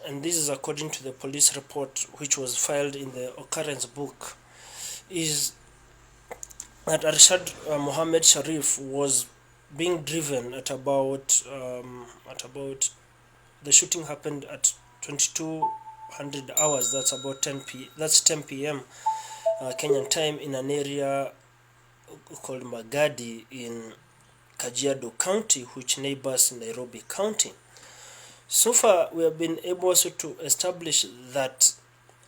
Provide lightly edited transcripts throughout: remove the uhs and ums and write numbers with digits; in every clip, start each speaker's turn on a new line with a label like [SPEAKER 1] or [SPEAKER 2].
[SPEAKER 1] and this is according to the police report which was filed in the occurrence book, is that ارشد Mohammed Sharif was being driven at about the shooting happened at 2200 hours. That's about 10 p.m. Kenyan time, in an area called Gadi in Kajiado County, which neighbors Nairobi County. So far, we have been able also to establish that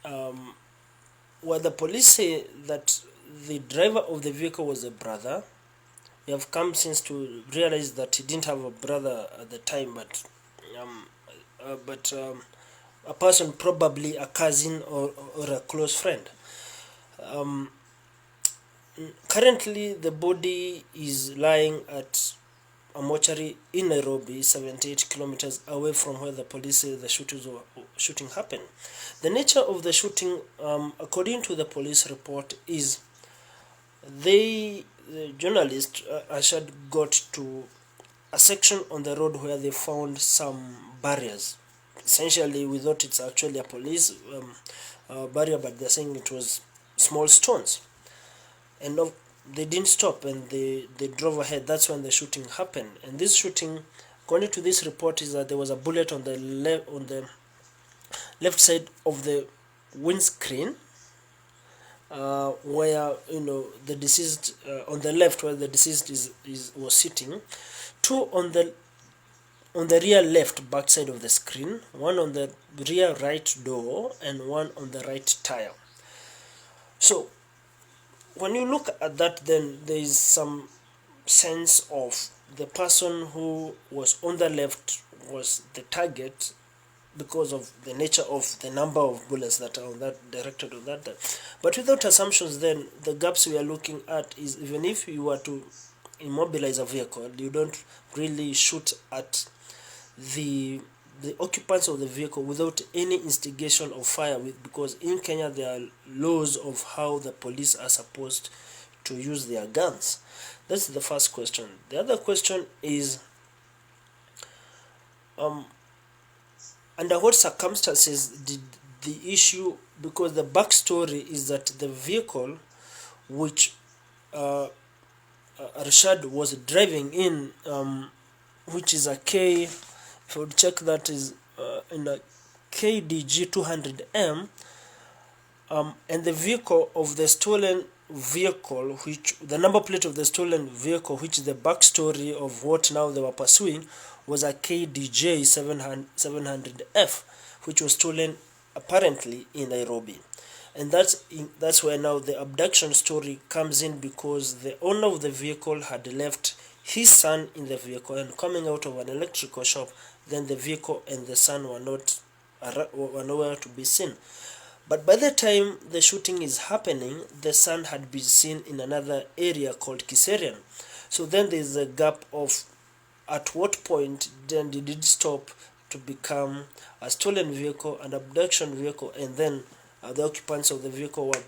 [SPEAKER 1] while the police say that the driver of the vehicle was a brother, we have come since to realize that he didn't have a brother at the time, but a person, probably a cousin or a close friend. Currently, the body is lying at a mortuary in Nairobi, 78 kilometers away from where the police say the shooting happened. The nature of the shooting, according to the police report, is the journalist Arshad got to a section on the road where they found some barriers. Essentially, we thought it's actually a police barrier, but they're saying it was small stones. And they didn't stop, and they drove ahead. That's when the shooting happened. And this shooting, according to this report, is that there was a bullet on the left side of the windscreen, where the deceased on the left, where the deceased was sitting. Two on the rear left back side of the screen, one on the rear right door, and one on the right tire. So when you look at that, then there is some sense of the person who was on the left was the target because of the nature of the number of bullets that are on that directed on that. But without assumptions, then the gaps we are looking at is, even if you were to immobilize a vehicle, you don't really shoot at the occupants of the vehicle without any instigation of fire, because in Kenya there are laws of how the police are supposed to use their guns. That's the first question. The other question is, under what circumstances did the issue, because the backstory is that the vehicle which Arshad was driving in, which is a if I would check, that is in a KDG 200M, and the vehicle of the stolen vehicle, which the number plate of the stolen vehicle, which is the backstory of what now they were pursuing, was a KDJ 700F, which was stolen apparently in Nairobi. And that's where now the abduction story comes in, because the owner of the vehicle had left his son in the vehicle, and coming out of an electrical shop, then the vehicle and the son were nowhere to be seen. But by the time the shooting is happening, the son had been seen in another area called Kiserian. So then there is a gap of at what point then did it stop to become a stolen vehicle, an abduction vehicle, and then the occupants of the vehicle were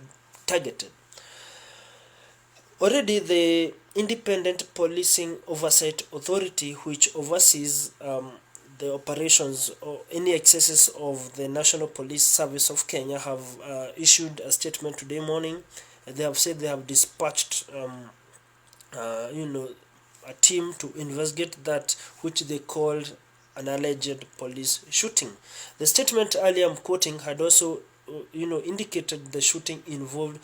[SPEAKER 1] targeted. Already the Independent Policing Oversight Authority, which oversees the operations or any excesses of the National Police Service of Kenya, have issued a statement today morning. They have said they have dispatched a team to investigate that which they called an alleged police shooting. The statement earlier I'm quoting had also indicated the shooting involved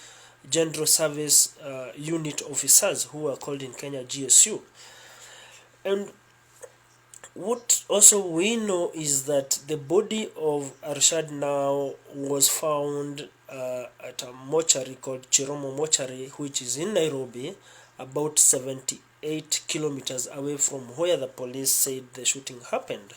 [SPEAKER 1] General Service Unit officers, who are called in Kenya GSU. And what also we know is that the body of Arshad now was found at a mortuary called Chiromo Mortuary, which is in Nairobi, about 78 kilometers away from where the police said the shooting happened.